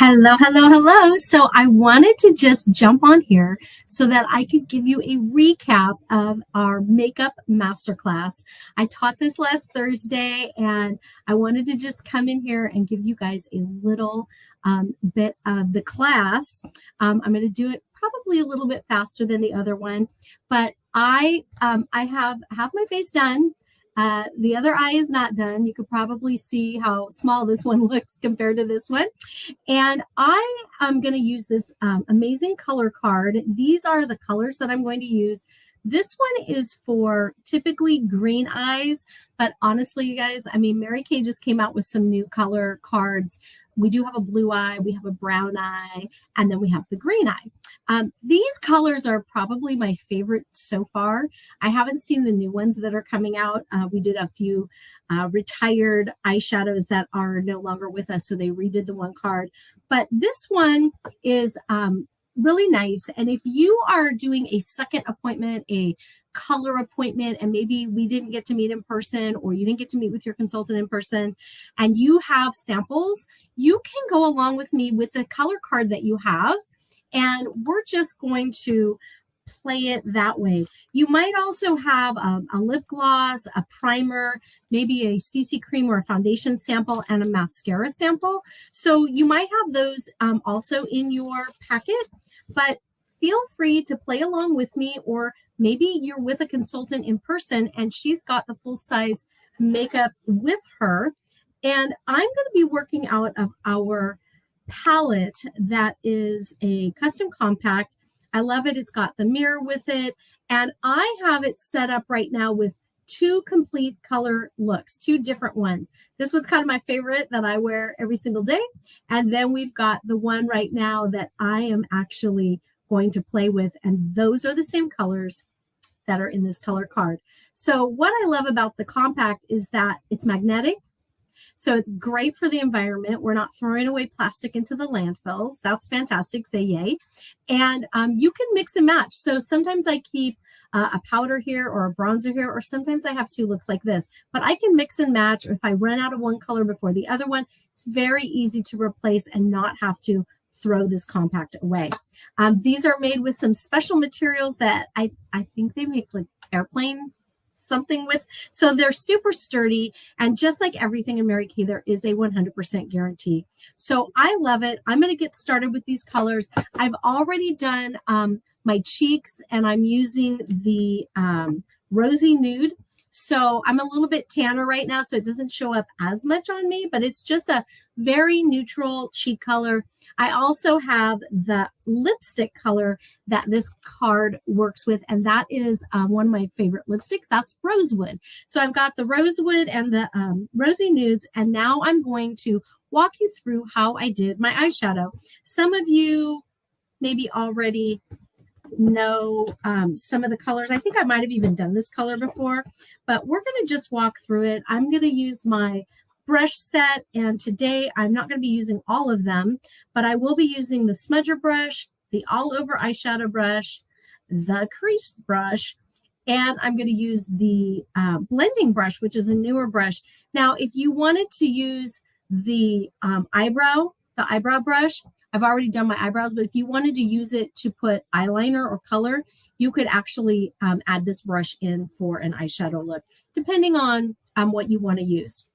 Hello, hello, hello. So I wanted to just jump on here so that I could give you a recap of our makeup masterclass. I taught this last Thursday and I wanted to just come in here and give you guys a little bit of the class. I'm going to do it probably a little bit faster than the other one, but I have my face done. The other eye is not done. You could probably see how small this one looks compared to this one. And I am going to use this amazing color card. These are the colors that I'm going to use. This one is for typically green eyes, but honestly, you guys, I mean, Mary Kay just came out with some new color cards. We do have a blue eye, we have a brown eye, and then we have the green eye. These colors are probably my favorite so far. I haven't seen the new ones that are coming out. We did a few retired eyeshadows that are no longer with us, so they redid the one card. But this one is really nice. And if you are doing a second appointment, a color appointment, and maybe we didn't get to meet in person or you didn't get to meet with your consultant in person and you have samples, you can go along with me with the color card that you have. And we're just going to play it that way. You might also have a lip gloss, a primer, maybe a CC cream or a foundation sample, and a mascara sample. So you might have those also in your packet, but feel free to play along with me, or maybe you're with a consultant in person and she's got the full size makeup with her. And I'm going to be working out of our palette that is a custom compact. I love it. It's got the mirror with it. And I have it set up right now with two complete color looks, two different ones. This one's kind of my favorite that I wear every single day. And then we've got the one right now that I am actually going to play with. And those are the same colors that are in this color card. So what I love about the compact is that it's magnetic. So it's great for the environment. We're not throwing away plastic into the landfills. That's fantastic. Say yay. And you can mix and match. So sometimes I keep a powder here or a bronzer here, or sometimes I have two looks like this. But I can mix and match. If I run out of one color before the other one, it's very easy to replace and not have to throw this compact away. These are made with some special materials that I think they make like airplane something with. So they're super sturdy. And just like everything in Mary Kay, there is a 100% guarantee. So I love it. I'm going to get started with these colors. I've already done my cheeks and I'm using the rosy nude. So I'm a little bit tanner right now, so it doesn't show up as much on me, but it's just a very neutral cheek color. I also have the lipstick color that this card works with, and that is one of my favorite lipsticks. That's Rosewood. So I've got the Rosewood and the Rosy Nudes, and now I'm going to walk you through how I did my eyeshadow. Some of you maybe already know some of the colors. I think I might have even done this color before, but we're going to just walk through it. I'm going to use my brush set, and today I'm not going to be using all of them, but I will be using the smudger brush, the all over eyeshadow brush, the crease brush, and I'm going to use the blending brush, which is a newer brush. Now, if you wanted to use the eyebrow brush, I've already done my eyebrows, but if you wanted to use it to put eyeliner or color, you could actually add this brush in for an eyeshadow look, depending on what you want to use.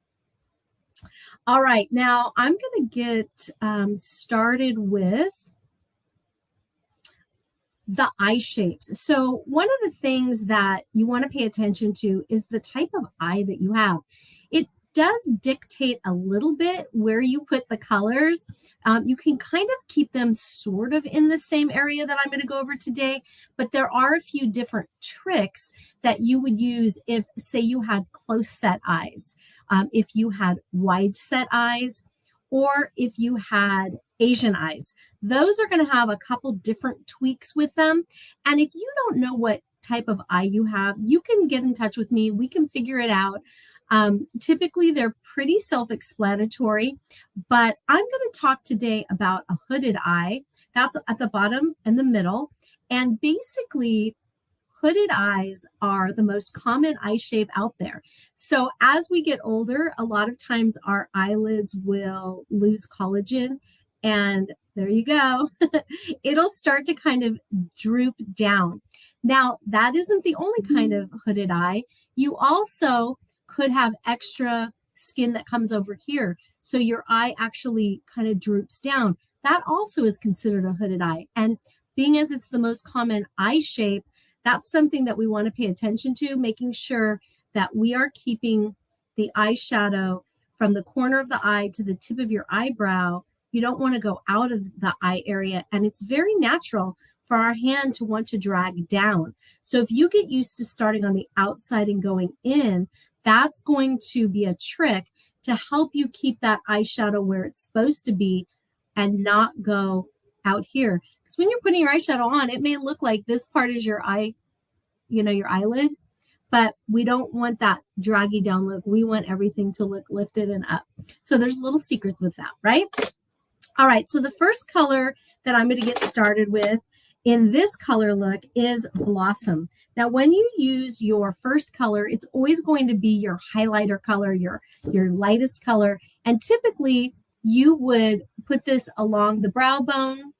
All right, now I'm going to get started with the eye shapes. So one of the things that you want to pay attention to is the type of eye that you have. It does dictate a little bit where you put the colors. You can kind of keep them sort of in the same area that I'm going to go over today, but there are a few different tricks that you would use if, say, you had close set eyes, if you had wide set eyes, or if you had Asian eyes. Those are going to have a couple different tweaks with them. And if you don't know what type of eye you have, you can get in touch with me. We can figure it out. Typically, they're pretty self-explanatory, but I'm going to talk today about a hooded eye. That's at the bottom and the middle. And basically, hooded eyes are the most common eye shape out there. So as we get older, a lot of times our eyelids will lose collagen And there you go. It'll start to kind of droop down. Now, that isn't the only kind of hooded eye. You also could have extra skin that comes over here. So your eye actually kind of droops down. That also is considered a hooded eye. And being as it's the most common eye shape, that's something that we want to pay attention to, making sure that we are keeping the eyeshadow from the corner of the eye to the tip of your eyebrow. You don't want to go out of the eye area. And it's very natural for our hand to want to drag down. So if you get used to starting on the outside and going in, that's going to be a trick to help you keep that eyeshadow where it's supposed to be and not go out here. Because when you're putting your eyeshadow on, it may look like this part is your eye, your eyelid, but we don't want that draggy down look. We want everything to look lifted and up. So there's little secrets with that, right? All right, so the first color that I'm going to get started with in this color look is Blossom. Now, when you use your first color, it's always going to be your highlighter color, your lightest color. And typically, you would put this along the brow bone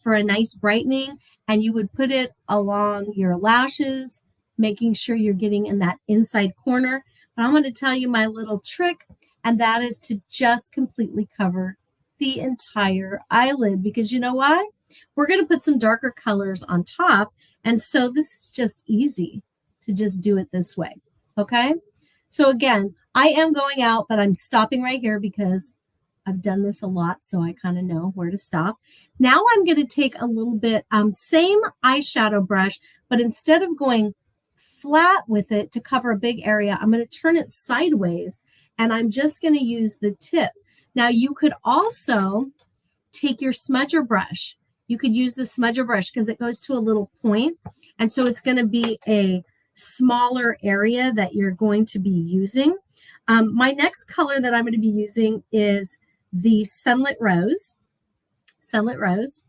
for a nice brightening, and you would put it along your lashes, making sure you're getting in that inside corner. But I'm going to tell you my little trick, and that is to just completely cover the entire eyelid, because you know why? We're going to put some darker colors on top, and so this is just easy to just do it this way, okay? So again, I am going out, but I'm stopping right here because I've done this a lot, so I kind of know where to stop. Now I'm going to take a little bit, same eyeshadow brush, but instead of going flat with it to cover a big area, I'm going to turn it sideways, and I'm just going to use the tip. Now you could also take your smudger brush. You could use the smudger brush because it goes to a little point, and so it's going to be a smaller area that you're going to be using. My next color that I'm going to be using is the Sunlit Rose. Sunlit Rose.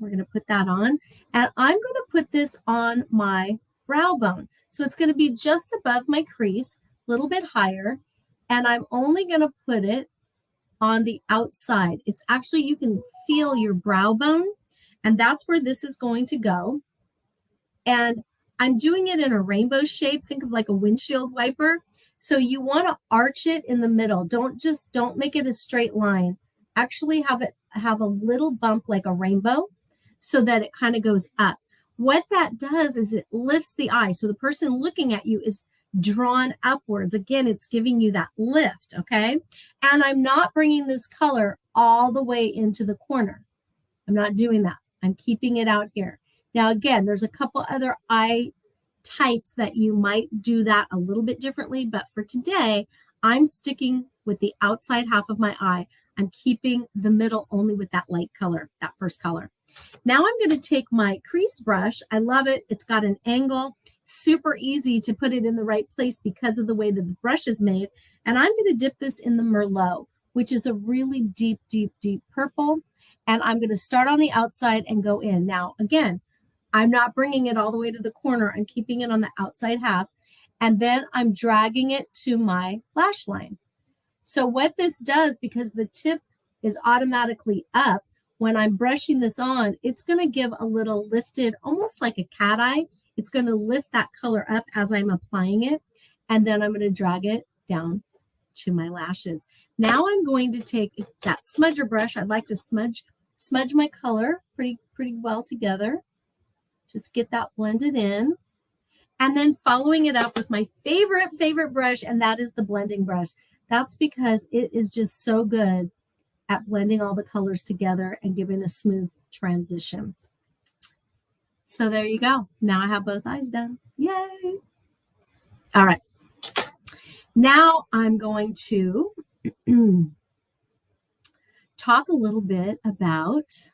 We're going to put that on, and I'm going to put this on my brow bone. So it's going to be just above my crease, a little bit higher, and I'm only going to put it on the outside. It's actually, you can feel your brow bone, and that's where this is going to go. And I'm doing it in a rainbow shape. Think of like a windshield wiper. So you want to arch it in the middle. Don't make it a straight line. Actually have a little bump like a rainbow so that it kind of goes up. What that does is it lifts the eye. So the person looking at you is drawn upwards. Again, it's giving you that lift, okay? And I'm not bringing this color all the way into the corner. I'm not doing that. I'm keeping it out here. Now, again, there's a couple other eye types that you might do that a little bit differently, but for today, I'm sticking with the outside half of my eye. I'm keeping the middle only with that light color, that first color. Now I'm going to take my crease brush. I love it. It's got an angle, super easy to put it in the right place because of the way that the brush is made. And I'm going to dip this in the Merlot, which is a really deep, deep, deep purple. And I'm going to start on the outside and go in. Now, again, I'm not bringing it all the way to the corner. I'm keeping it on the outside half. And then I'm dragging it to my lash line. So what this does, because the tip is automatically up, when I'm brushing this on, it's going to give a little lifted, almost like a cat eye. It's going to lift that color up as I'm applying it. And then I'm going to drag it down to my lashes. Now I'm going to take that smudger brush. I'd like to smudge my color pretty well together. Just get that blended in. And then following it up with my favorite brush, and that is the blending brush. That's because it is just so good at blending all the colors together and giving a smooth transition. So there you go. Now I have both eyes done. Yay! All right. Now I'm going to talk a little bit about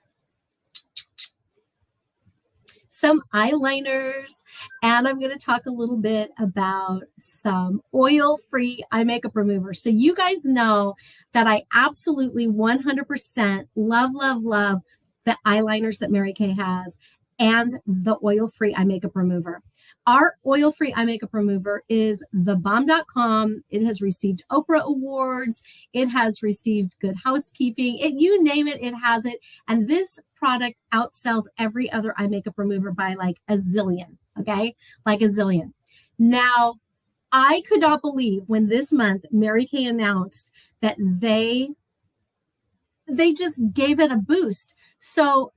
some eyeliners, and I'm going to talk a little bit about some oil-free eye makeup remover. So you guys know that I absolutely 100% love the eyeliners that Mary Kay has. and the oil-free eye makeup remover. Our oil-free eye makeup remover is thebomb.com. It has received Oprah Awards. It has received Good Housekeeping. You name it, it has it. And this product outsells every other eye makeup remover by like a zillion, okay? Like a zillion. Now, I could not believe when this month Mary Kay announced that they just gave it a boost. So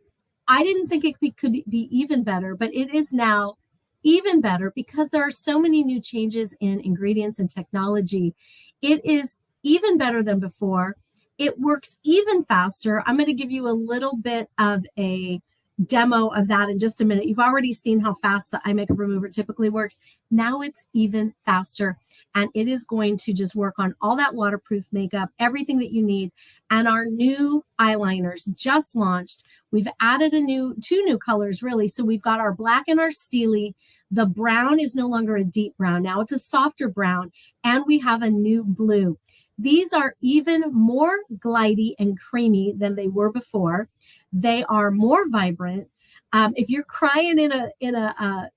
I didn't think could be even better, but it is now even better because there are so many new changes in ingredients and technology. It is even better than before. It works even faster. I'm going to give you a little bit of a demo of that in just a minute. You've already seen how fast the eye makeup remover typically works. Now it's even faster, and it is going to just work on all that waterproof makeup, everything that you need. And our new eyeliners just launched. We've added two new colors, really. So we've got our black and our steely. The brown is no longer a deep brown. Now it's a softer brown, and we have a new blue. These are even more glidey and creamy than they were before. They are more vibrant. If you're crying in a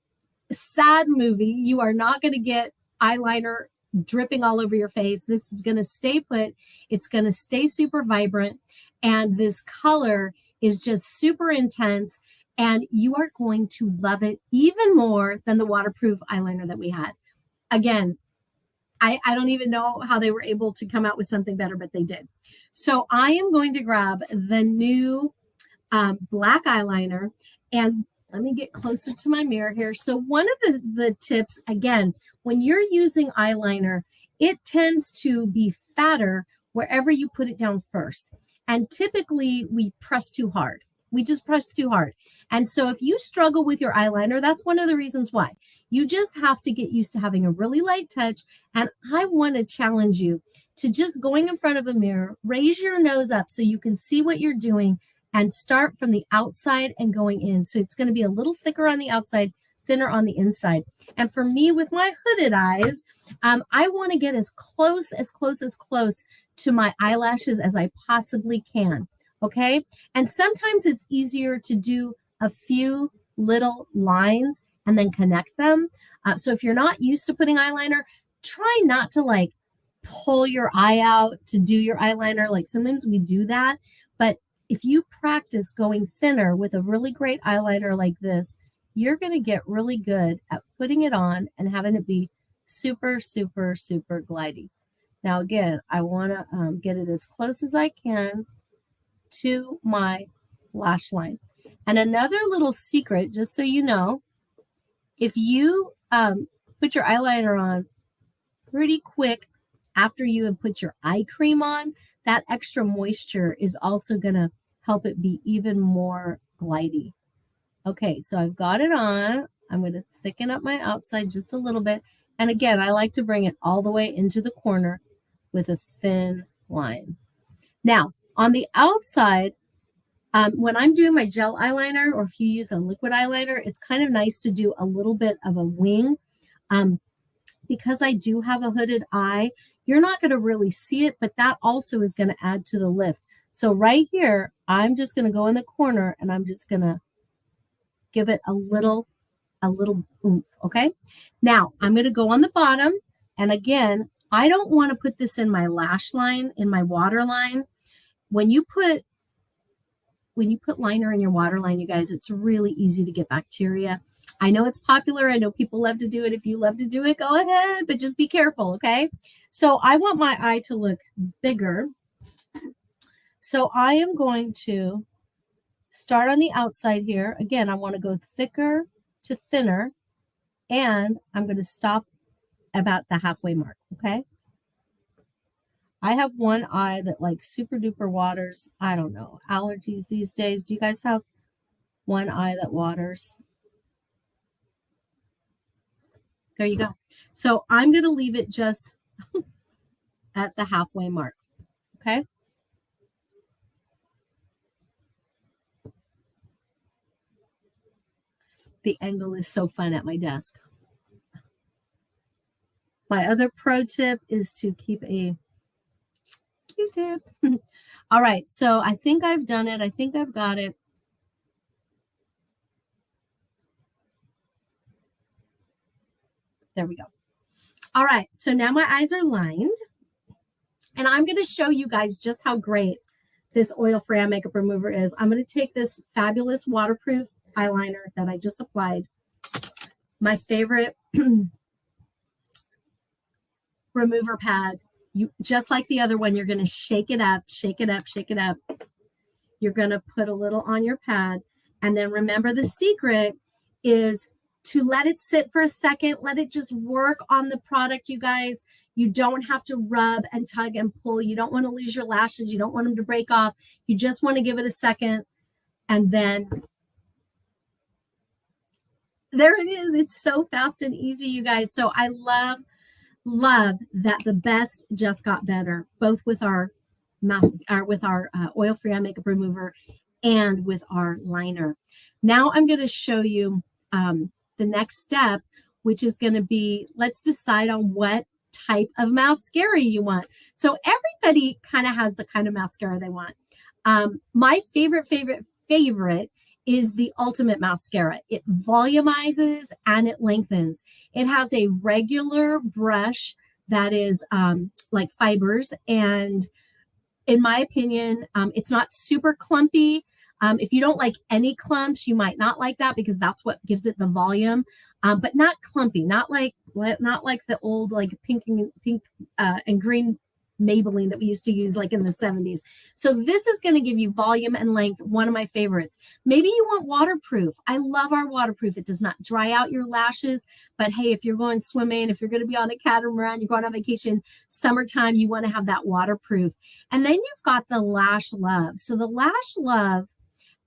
sad movie, you are not going to get eyeliner dripping all over your face. This is going to stay put. It's going to stay super vibrant. And this color is just super intense. And you are going to love it even more than the waterproof eyeliner that we had. Again, I don't even know how they were able to come out with something better, but they did. So I am going to grab the new black eyeliner, and let me get closer to my mirror here. So one of the tips, again, when you're using eyeliner, it tends to be fatter wherever you put it down first. And typically we press too hard. We just press too hard. And so if you struggle with your eyeliner, that's one of the reasons why. You just have to get used to having a really light touch. And I want to challenge you to just going in front of a mirror, raise your nose up so you can see what you're doing, and start from the outside and going in. So it's going to be a little thicker on the outside, thinner on the inside. And for me, with my hooded eyes, I want to get as close to my eyelashes as I possibly can. Okay. And sometimes it's easier to do a few little lines and then connect them. So if you're not used to putting eyeliner, try not to like pull your eye out to do your eyeliner. Like sometimes we do that, but if you practice going thinner with a really great eyeliner like this, you're going to get really good at putting it on and having it be super, super, super glidey. Now, again, I want to get it as close as I can to my lash line. And another little secret, just so you know, if you put your eyeliner on pretty quick after you have put your eye cream on, that extra moisture is also going to help it be even more glidey. Okay, so I've got it on. I'm going to thicken up my outside just a little bit. And again, I like to bring it all the way into the corner with a thin line. Now, on the outside, when I'm doing my gel eyeliner, or if you use a liquid eyeliner, it's kind of nice to do a little bit of a wing. Because I do have a hooded eye, you're not going to really see it, but that also is going to add to the lift. So right here, I'm just going to go in the corner and I'm just going to give it a little oomph, okay? Now, I'm going to go on the bottom, and again, I don't want to put this in my lash line, in my waterline. When you put liner in your waterline, you guys, it's really easy to get bacteria. I know it's popular. I know people love to do it. If you love to do it, go ahead, but just be careful, okay? So I want my eye to look bigger. So I am going to start on the outside here. Again, I want to go thicker to thinner, and I'm going to stop about the halfway mark, okay? I have one eye that like super duper waters. I don't know, allergies these days. Do you guys have one eye that waters? There you go. So I'm going to leave it just at the halfway mark, okay? The angle is so fun at my desk. My other pro tip is to keep a Q-tip. All right, so I think I've done it. I think I've got it. There we go. All right, so now my eyes are lined, and I'm going to show you guys just how great this oil-free eye makeup remover is. I'm going to take this fabulous waterproof eyeliner that I just applied, my favorite remover pad. You just like the other one, you're going to shake it up, shake it up, shake it up. You're going to put a little on your pad, and then remember the secret is to let it sit for a second. Let it just work on the product, you guys. You don't have to rub and tug and pull. You don't want to lose your lashes. You don't want them to break off. You just want to give it a second, and then there it is. It's so fast and easy, you guys. So I love that the best just got better, both with our oil-free eye makeup remover and with our liner. Now I'm going to show you the next step, which is going to be, let's decide on what type of mascara you want. So everybody kind of has the kind of mascara they want. My favorite is the Ultimate Mascara. It volumizes and it lengthens. It has a regular brush that is like fibers, and in my opinion, it's not super clumpy. If you don't like any clumps, you might not like that because that's what gives it the volume, but not clumpy, not like the old like pink and green Maybelline that we used to use like in the 70s. So this is going to give you volume and length, one of my favorites. Maybe you want waterproof. I love our waterproof. It does not dry out your lashes, but hey, if you're going swimming, if you're going to be on a catamaran, you're going on vacation, summertime, you want to have that waterproof. And then you've got the Lash Love. So the Lash Love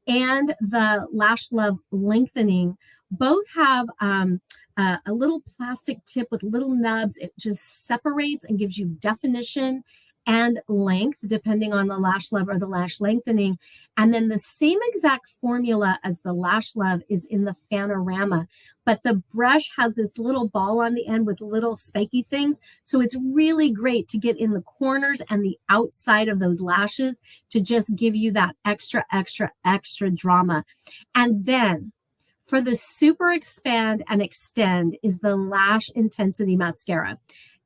and the Lash Love Lengthening both have a little plastic tip with little nubs. It just separates and gives you definition and length depending on the Lash Love or the Lash Lengthening. And then the same exact formula as the Lash Love is in the Panorama, but the brush has this little ball on the end with little spiky things. So it's really great to get in the corners and the outside of those lashes to just give you that extra drama. And then for the Super Expand and Extend is the Lash Intensity Mascara.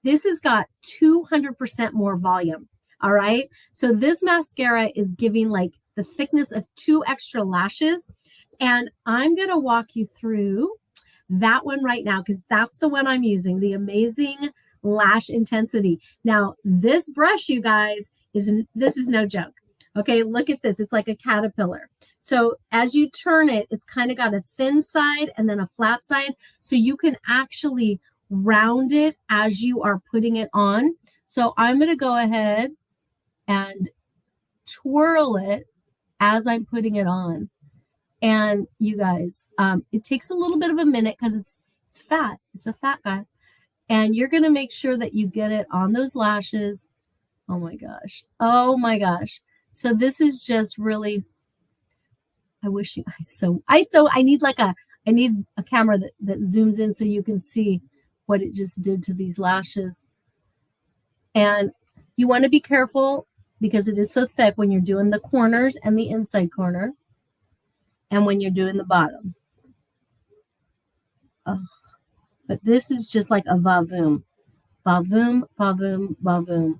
This has got 200% more volume. All right. So this mascara is giving like the thickness of 2 extra lashes. And I'm going to walk you through that one right now because that's the one I'm using, the Amazing Lash Intensity. Now, this brush, you guys, this is no joke. Okay, look at this. It's like a caterpillar. So as you turn it, it's kind of got a thin side and then a flat side. So you can actually round it as you are putting it on. So I'm going to go ahead and twirl it as I'm putting it on. And you guys, it takes a little bit of a minute because it's fat. It's a fat guy. And you're going to make sure that you get it on those lashes. Oh my gosh. Oh my gosh. So this is just really, I wish you guys I need a camera that zooms in so you can see what it just did to these lashes. And you want to be careful because it is so thick when you're doing the corners and the inside corner and when you're doing the bottom. Oh, but this is just like a va-voom. Va-voom, va-voom, va-voom.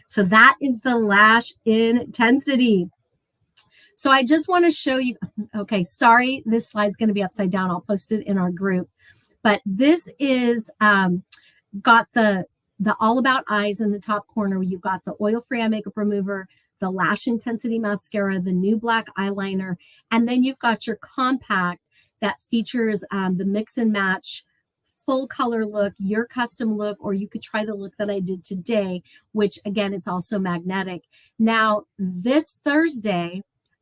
So that is the Lash Intensity. So I just want to show you, okay, sorry, this slide's going to be upside down. I'll post it in our group. But this is got the All About Eyes in the top corner. You've got the oil-free eye makeup remover, the Lash Intensity mascara, the new black eyeliner, and then you've got your compact that features the mix and match full color look, your custom look, or you could try the look that I did today, which again, it's also magnetic. Now, this Thursday,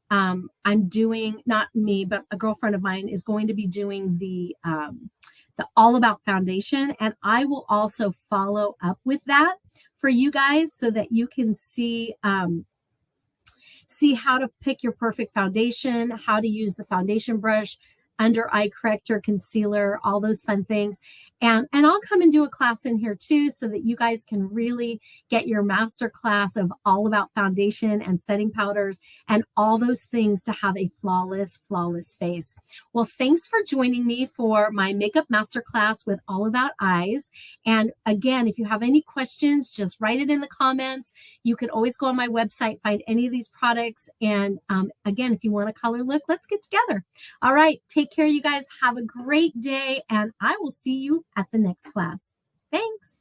I'm doing, not me, but a girlfriend of mine is going to be doing the All About foundation, and I will also follow up with that for you guys so that you can see how to pick your perfect foundation, how to use the foundation brush, under eye corrector, concealer, all those fun things. And I'll come and do a class in here too, so that you guys can really get your master class of all about foundation and setting powders and all those things to have a flawless face. Well, thanks for joining me for my makeup masterclass with All About Eyes. And again, if you have any questions, just write it in the comments. You can always go on my website, find any of these products. And again, if you want a color look, let's get together. All right, take care, you guys. Have a great day, and I will see you at the next class. Thanks.